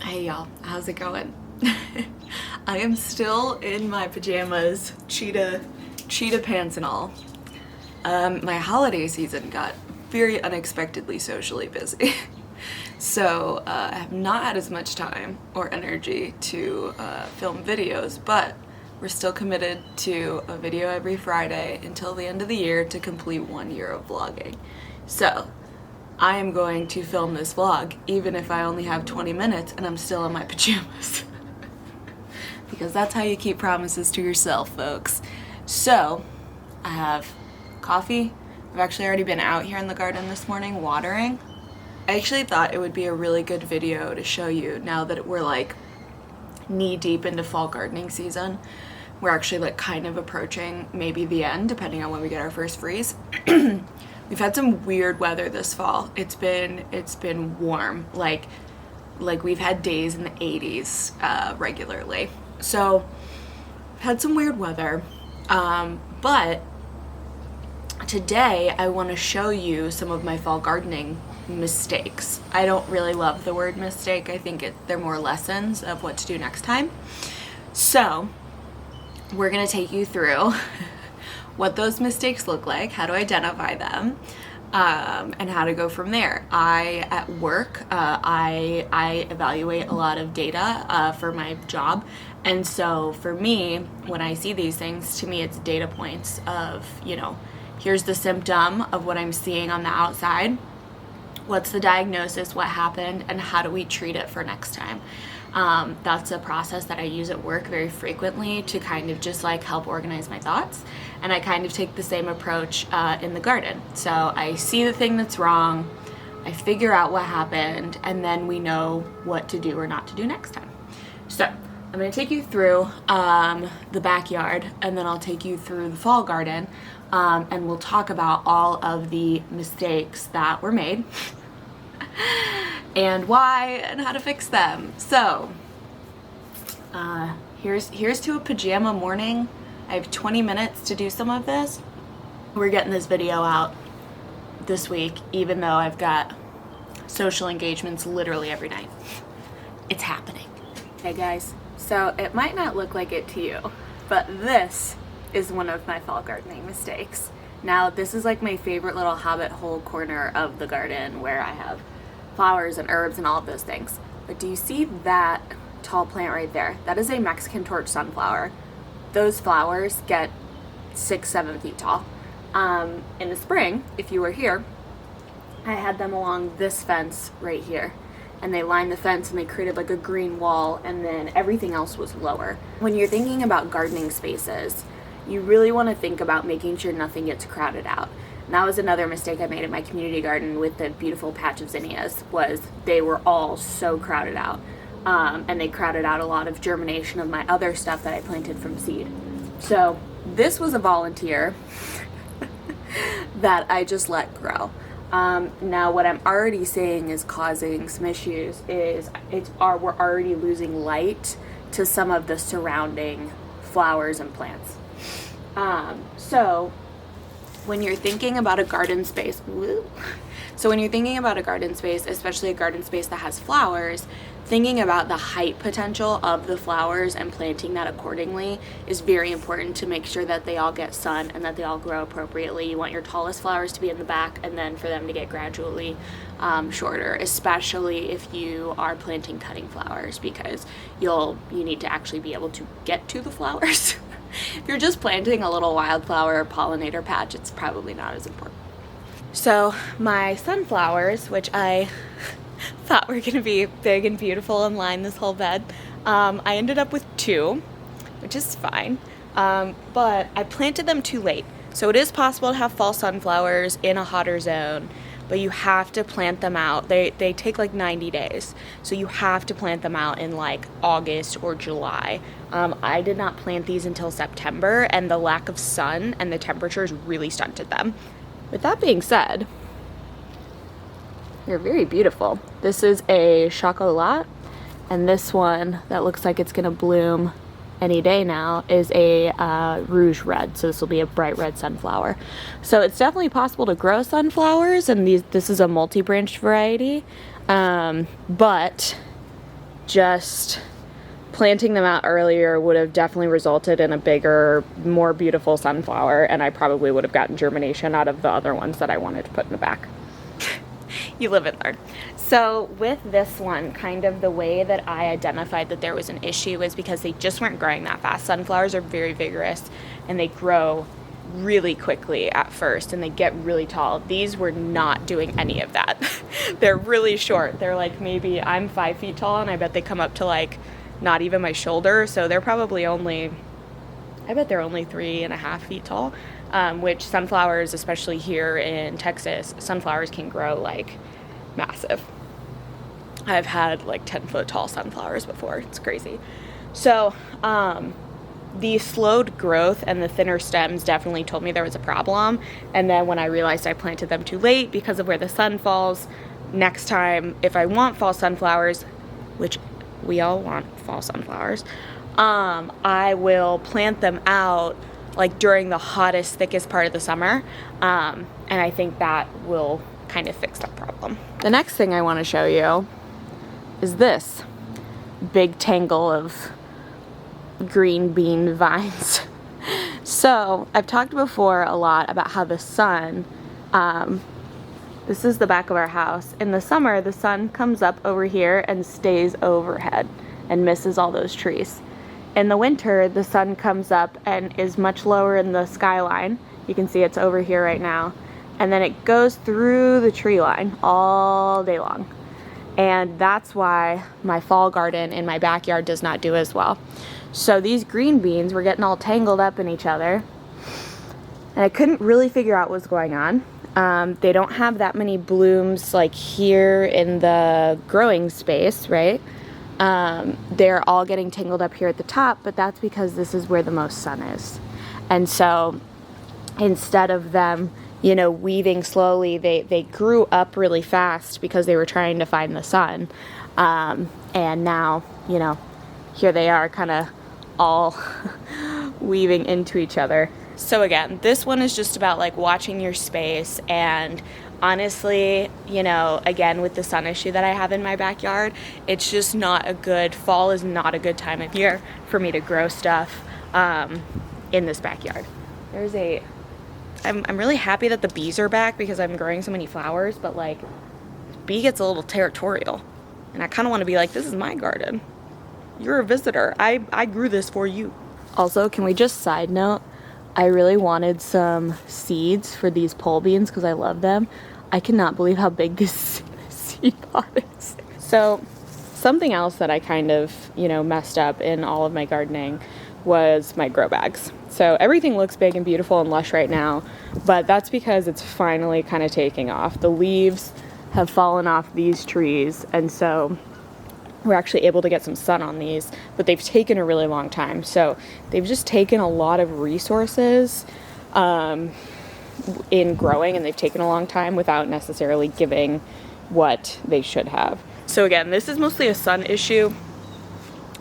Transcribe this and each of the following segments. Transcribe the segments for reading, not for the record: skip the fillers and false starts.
Hey y'all, how's it going? I am still in my pajamas, cheetah pants and all. My holiday season got very unexpectedly socially busy. So I have not had as much time or energy to film videos, but we're still committed to a video every Friday until the end of the year to complete 1 year of vlogging. So I am going to film this vlog even if I only have 20 minutes and I'm still in my pajamas. Because that's how you keep promises to yourself, folks. So I have coffee. I've actually already been out here in the garden this morning watering. I actually thought it would be a really good video to show you now that we're like knee deep into fall gardening season. We're actually like kind of approaching maybe the end depending on when we get our first freeze. We've had some weird weather this fall. It's been warm, like we've had days in the 80s regularly. So had some weird weather, but today I want to show you some of my fall gardening mistakes. I don't really love the word mistake. I think they're more lessons of what to do next time. So we're gonna take you through what those mistakes look like, how to identify them, and how to go from there. At work, I evaluate a lot of data for my job, and so for me, when I see these things, to me it's data points of, you know, here's the symptom of what I'm seeing on the outside, what's the diagnosis, what happened, and how do we treat it for next time. That's a process that I use at work very frequently to kind of just like help organize my thoughts, and I kind of take the same approach in the garden. So I see the thing that's wrong, I figure out what happened, and then we know what to do or not to do next time. So I'm going to take you through the backyard, and then I'll take you through the fall garden, and we'll talk about all of the mistakes that were made and why and how to fix them. So here's to a pajama morning. I have 20 minutes to do some of this. We're getting this video out this week, even though I've got social engagements literally every night. It's happening. Hey guys, so it might not look like it to you, but this is one of my fall gardening mistakes. Now, this is like my favorite little hobbit hole corner of the garden where I have flowers and herbs and all of those things. But do you see that tall plant right there? That is a Mexican torch sunflower. Those flowers get 6-7 feet tall. In the spring, if you were here, I had them along this fence right here, and they lined the fence and they created like a green wall, and then everything else was lower. When you're thinking about gardening spaces, you really want to think about making sure nothing gets crowded out. And that was another mistake I made in my community garden with the beautiful patch of zinnias, was they were all so crowded out. And they crowded out a lot of germination of my other stuff that I planted from seed. So this was a volunteer that I just let grow. Now what I'm already seeing is causing some issues is we're already losing light to some of the surrounding flowers and plants. So when you're thinking about a garden space, especially a garden space that has flowers, thinking about the height potential of the flowers and planting that accordingly is very important to make sure that they all get sun and that they all grow appropriately. You want your tallest flowers to be in the back, and then for them to get gradually shorter, especially if you are planting cutting flowers, because you need to actually be able to get to the flowers. If you're just planting a little wildflower or pollinator patch, it's probably not as important. So my sunflowers, which I thought were going to be big and beautiful and line this whole bed, I ended up with 2, which is fine, but I planted them too late. So it is possible to have fall sunflowers in a hotter zone, but you have to plant them out. They take like 90 days, so you have to plant them out in like August or July. I did not plant these until September, and the lack of sun and the temperatures really stunted them. With that being said, they're very beautiful. This is a chocolat, and this one that looks like it's gonna bloom any day now is a rouge red, so this will be a bright red sunflower. So it's definitely possible to grow sunflowers, and this is a multi-branched variety, but just planting them out earlier would have definitely resulted in a bigger, more beautiful sunflower, and I probably would have gotten germination out of the other ones that I wanted to put in the back. You live and learn. So with this one, kind of the way that I identified that there was an issue was because they just weren't growing that fast. Sunflowers are very vigorous and they grow really quickly at first and they get really tall. These were not doing any of that. They're really short. They're like, maybe I'm 5 feet tall and I bet they come up to like not even my shoulder. So they're probably only, I bet they're only 3.5 feet tall, which sunflowers, especially here in Texas, sunflowers can grow like massive. I've had like 10-foot tall sunflowers before. It's crazy. So the slowed growth and the thinner stems definitely told me there was a problem. And then when I realized I planted them too late because of where the sun falls, next time if I want fall sunflowers, which we all want fall sunflowers, I will plant them out like during the hottest, thickest part of the summer. And I think that will kind of fix that problem. The next thing I want to show you is this big tangle of green bean vines. So I've talked before a lot about how the sun, this is the back of our house. In the summer, the sun comes up over here and stays overhead and misses all those trees. In the winter, the sun comes up and is much lower in the skyline. You can see it's over here right now. And then it goes through the tree line all day long. And that's why my fall garden in my backyard does not do as well. So these green beans were getting all tangled up in each other. And I couldn't really figure out what's going on. They don't have that many blooms like here in the growing space, right? They're all getting tangled up here at the top, but that's because this is where the most sun is. And so instead of them, you know, weaving slowly, they grew up really fast because they were trying to find the sun. And now, you know, here they are kind of all weaving into each other. So again, this one is just about like watching your space, and honestly, you know, again, with the sun issue that I have in my backyard, it's just not a good, fall is not a good time of year for me to grow stuff in this backyard. I'm really happy that the bees are back because I'm growing so many flowers, but like, bee gets a little territorial and I kind of want to be like, this is my garden. You're a visitor. I grew this for you. Also, can we just side note, I really wanted some seeds for these pole beans because I love them. I cannot believe how big this seed pot is. So something else that I kind of, you know, messed up in all of my gardening was my grow bags. So everything looks big and beautiful and lush right now, but that's because it's finally kind of taking off. The leaves have fallen off these trees, and so we're actually able to get some sun on these, but they've taken a really long time. So they've just taken a lot of resources in growing, and they've taken a long time without necessarily giving what they should have. So again, this is mostly a sun issue.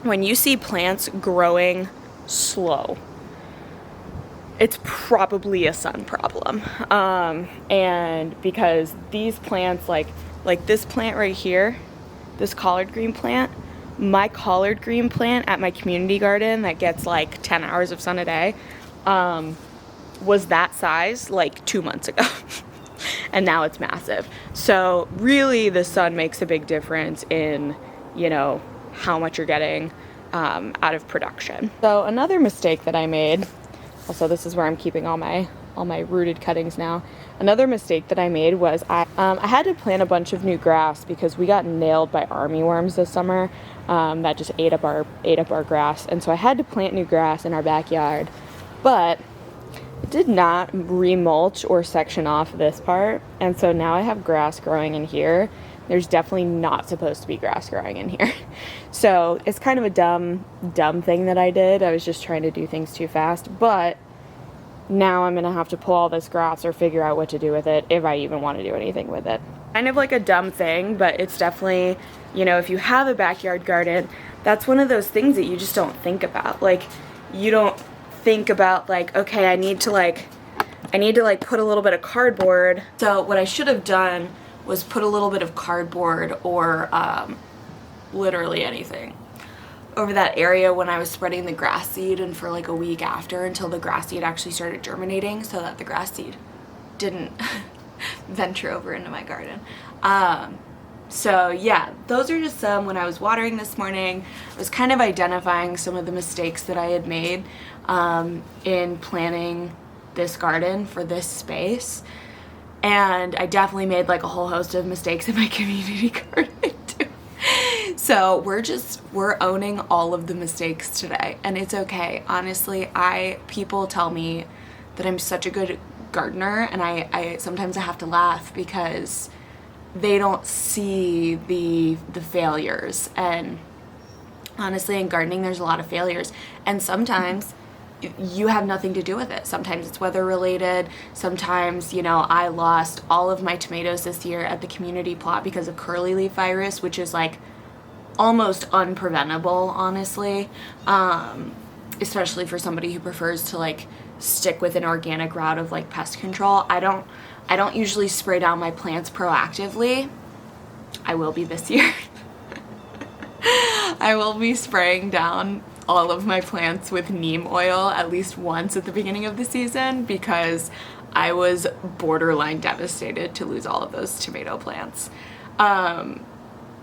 When you see plants growing slow, it's probably a sun problem. And because these plants, like this plant right here, this collard green plant, my collard green plant at my community garden that gets like 10 hours of sun a day, was that size like 2 months ago. And now it's massive. So really the sun makes a big difference in, you know, how much you're getting out of production. So another mistake that I made, also this is where I'm keeping all my rooted cuttings now. Another mistake that I made was I had to plant a bunch of new grass because we got nailed by armyworms this summer that just ate up our grass, and so I had to plant new grass in our backyard, but it did not remulch or section off this part, and so now I have grass growing in here. There's definitely not supposed to be grass growing in here. So it's kind of a dumb thing that I did. I was just trying to do things too fast, but now I'm gonna have to pull all this grass or figure out what to do with it if I even want to do anything with it. Kind of like a dumb thing, but it's definitely, you know, if you have a backyard garden, that's one of those things that you just don't think about. Like, you don't think about like, okay, I need to put a little bit of cardboard. So what I should have done was put a little bit of cardboard or literally anything over that area when I was spreading the grass seed, and for like a week after, until the grass seed actually started germinating so that the grass seed didn't venture over into my garden. So yeah, those are just some. When I was watering this morning, I was kind of identifying some of the mistakes that I had made in planning this garden for this space. And I definitely made like a whole host of mistakes in my community garden too. So we're owning all of the mistakes today, and it's okay. Honestly, people tell me that I'm such a good gardener, and I sometimes I have to laugh because they don't see the failures. And honestly, in gardening there's a lot of failures, and sometimes you have nothing to do with it. Sometimes it's weather related. Sometimes, you know, I lost all of my tomatoes this year at the community plot because of curly leaf virus, which is like almost unpreventable, honestly, especially for somebody who prefers to like stick with an organic route of like pest control. I don't usually spray down my plants proactively. I will be this year. I will be spraying down all of my plants with neem oil at least once at the beginning of the season, because I was borderline devastated to lose all of those tomato plants.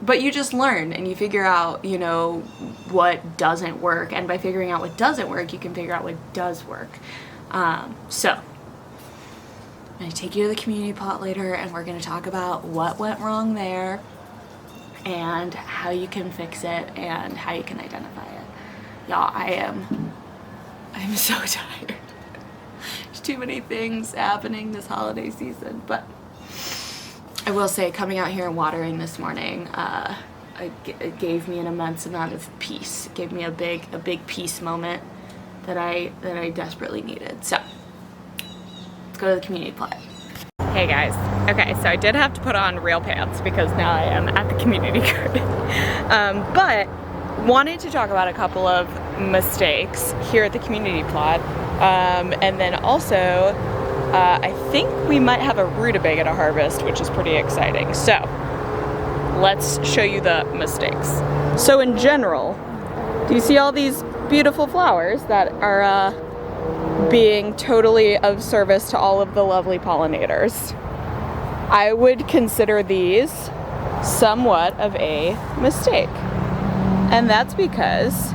But you just learn and you figure out, you know, what doesn't work. And by figuring out what doesn't work, you can figure out what does work. So I'm going to take you to the community plot later, and we're going to talk about what went wrong there and how you can fix it and how you can identify it. Y'all, I'm so tired. There's too many things happening this holiday season, but I will say, coming out here and watering this morning, it gave me an immense amount of peace. It gave me a big peace moment that I desperately needed. So let's go to the community plot. Hey guys. Okay, so I did have to put on real pants because now I am at the community garden. But wanted to talk about a couple of mistakes here at the community plot. And then also, I think we might have a rutabaga to harvest, which is pretty exciting. So let's show you the mistakes. So in general, do you see all these beautiful flowers that are being totally of service to all of the lovely pollinators? I would consider these somewhat of a mistake. And that's because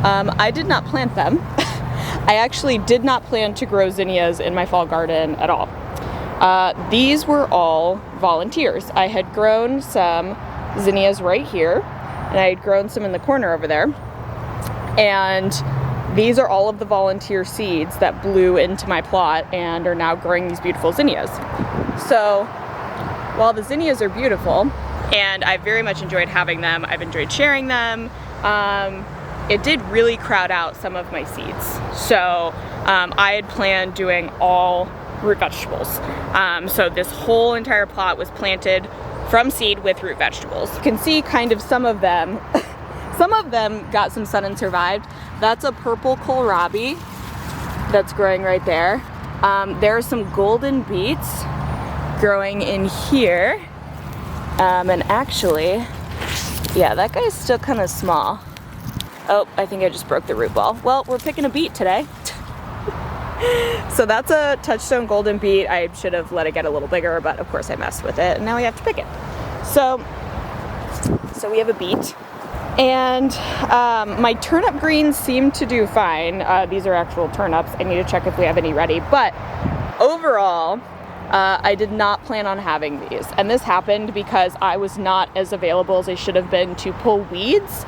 I did not plant them. I actually did not plan to grow zinnias in my fall garden at all. These were all volunteers. I had grown some zinnias right here, and I had grown some in the corner over there. And these are all of the volunteer seeds that blew into my plot and are now growing these beautiful zinnias. So while the zinnias are beautiful, and I very much enjoyed having them, I've enjoyed sharing them, it did really crowd out some of my seeds. So I had planned doing all root vegetables. So this whole entire plot was planted from seed with root vegetables. You can see kind of some of them. Some of them got some sun and survived. That's a purple kohlrabi that's growing right there. There are some golden beets growing in here. And actually, yeah, that guy's still kind of small. Oh, I think I just broke the root ball. Well, we're picking a beet today. So that's a touchstone golden beet. I should have let it get a little bigger, but of course I messed with it, and now we have to pick it. So we have a beet. And my turnip greens seem to do fine. These are actual turnips. I need to check if we have any ready. But overall, I did not plan on having these. And this happened because I was not as available as I should have been to pull weeds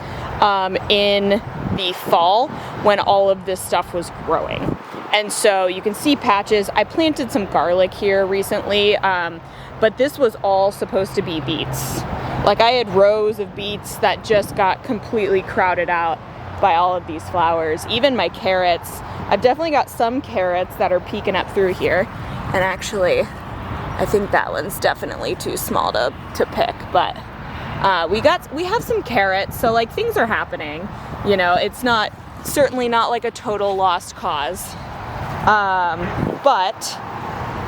in the fall when all of this stuff was growing. And so you can see patches. I planted some garlic here recently, but this was all supposed to be beets. Like, I had rows of beets that just got completely crowded out by all of these flowers. Even my carrots. I've definitely got some carrots that are peeking up through here. And actually, I think that one's definitely too small to pick. But we have some carrots, so like things are happening. You know, it's certainly not like a total lost cause. But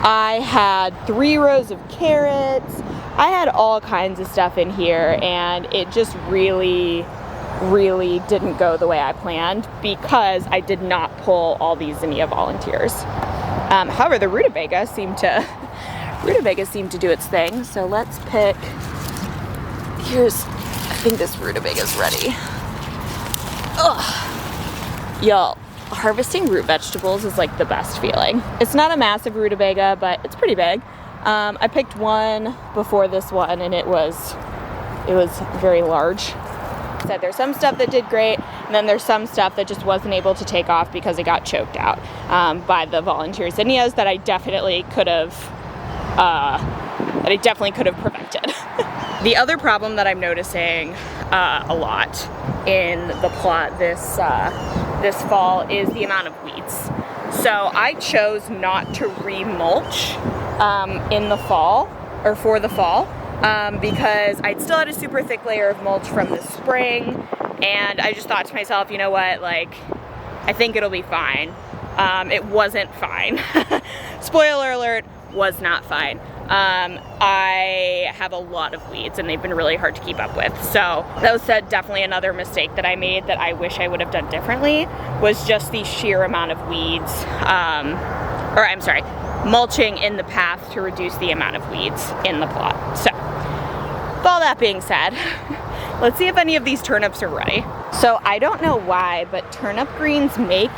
I had 3 rows of carrots. I had all kinds of stuff in here, and it just really didn't go the way I planned because I did not pull all these zinnia volunteers. However, the rutabaga seemed to do its thing. So let's pick. I think this rutabaga is ready. Ugh. Y'all, harvesting root vegetables is like the best feeling. It's not a massive rutabaga, but it's pretty big. I picked one before this one, and it was very large. So there's some stuff that did great, and then there's some stuff that just wasn't able to take off because it got choked out by the volunteer zinnias that I definitely could have prevented. The other problem that I'm noticing a lot in the plot this fall is the amount of weeds. So I chose not to re-mulch in the fall, or for the fall, because I'd still had a super thick layer of mulch from the spring, and I just thought to myself, you know what, like, I think it'll be fine. It wasn't fine. Spoiler alert, was not fine. I have a lot of weeds, and they've been really hard to keep up with. So that was definitely another mistake that I made that I wish I would have done differently, was just the sheer amount of weeds, mulching in the path to reduce the amount of weeds in the plot. So with all that being said, let's see if any of these turnips are ready. So I don't know why, but turnip greens make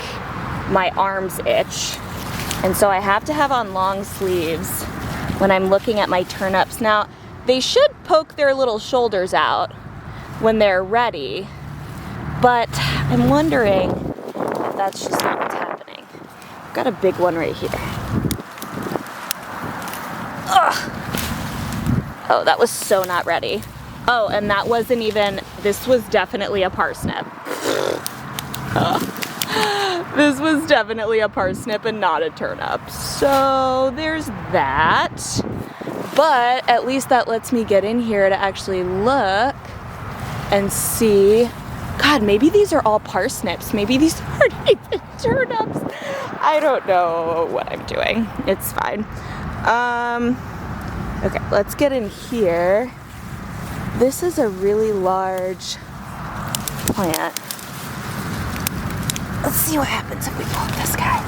my arms itch. And so I have to have on long sleeves when I'm looking at my turnips. Now, they should poke their little shoulders out when they're ready, but I'm wondering if that's just not what's happening. I've got a big one right here. Ugh. Oh, that was so not ready. Oh, and that wasn't even, this was definitely a parsnip. This was definitely a parsnip and not a turnip. So there's that. But at least that lets me get in here to actually look and see. God, maybe these are all parsnips. Maybe these aren't even turnips. I don't know what I'm doing. It's fine. Okay, let's get in here. This is a really large plant. Let's see what happens if we poke this guy.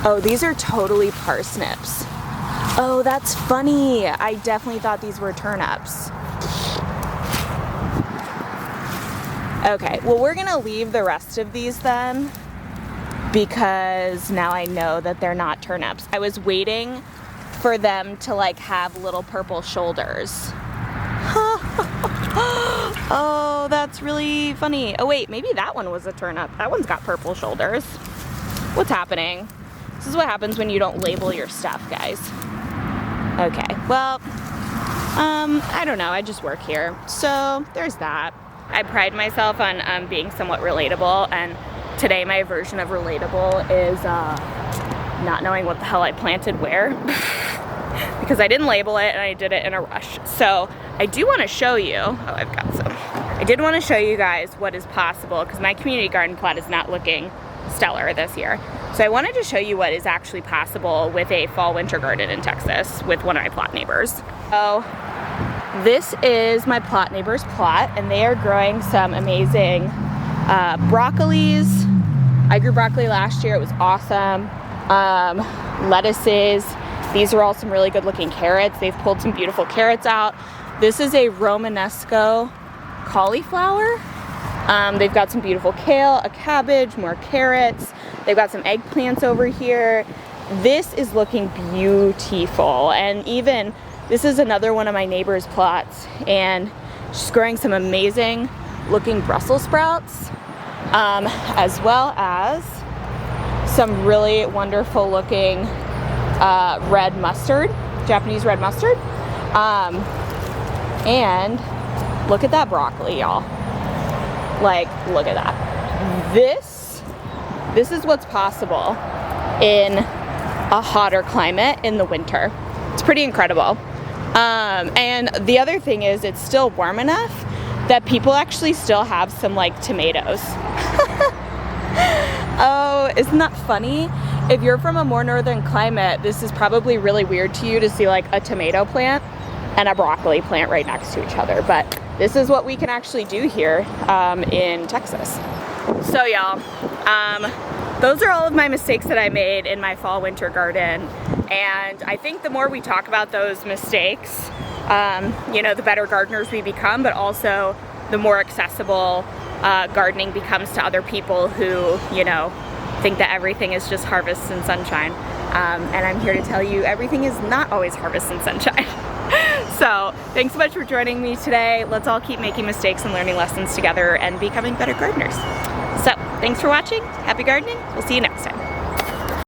Oh, these are totally parsnips. Oh, that's funny. I definitely thought these were turnips. Okay, well, we're gonna leave the rest of these then, because now I know that they're not turnips. I was waiting for them to like have little purple shoulders. Oh, that's really funny. Oh wait, maybe that one was a turnip. That one's got purple shoulders. What's happening? This is what happens when you don't label your stuff, guys. Okay, well, I don't know, I just work here. So there's that. I pride myself on being somewhat relatable, and today my version of relatable is not knowing what the hell I planted where. Because I didn't label it and I did it in a rush. So I do want to show you, oh, I've got some. I did want to show you guys what is possible, because my community garden plot is not looking stellar this year. So I wanted to show you what is actually possible with a fall winter garden in Texas with one of my plot neighbors. So this is my plot neighbor's plot, and they are growing some amazing broccolis. I grew broccoli last year, it was awesome. Lettuces. These are all some really good looking carrots. They've pulled some beautiful carrots out. This is a Romanesco cauliflower. They've got some beautiful kale, a cabbage, more carrots. They've got some eggplants over here. This is looking beautiful. And even, this is another one of my neighbor's plots, and she's growing some amazing looking Brussels sprouts, as well as some really wonderful looking red mustard, Japanese red mustard. And look at that broccoli, y'all. Like, look at that. This is what's possible in a hotter climate in the winter. It's pretty incredible. And the other thing is, it's still warm enough that people actually still have some like tomatoes. Oh, isn't that funny? If you're from a more northern climate, this is probably really weird to you to see like a tomato plant. and a broccoli plant right next to each other. But this is what we can actually do here in Texas. So y'all, those are all of my mistakes that I made in my fall winter garden. And I think the more we talk about those mistakes, you know, the better gardeners we become, but also the more accessible gardening becomes to other people who, you know, think that everything is just harvest and sunshine. And I'm here to tell you everything is not always harvest and sunshine. So thanks so much for joining me today. Let's all keep making mistakes and learning lessons together and becoming better gardeners. So thanks for watching. Happy gardening. We'll see you next time.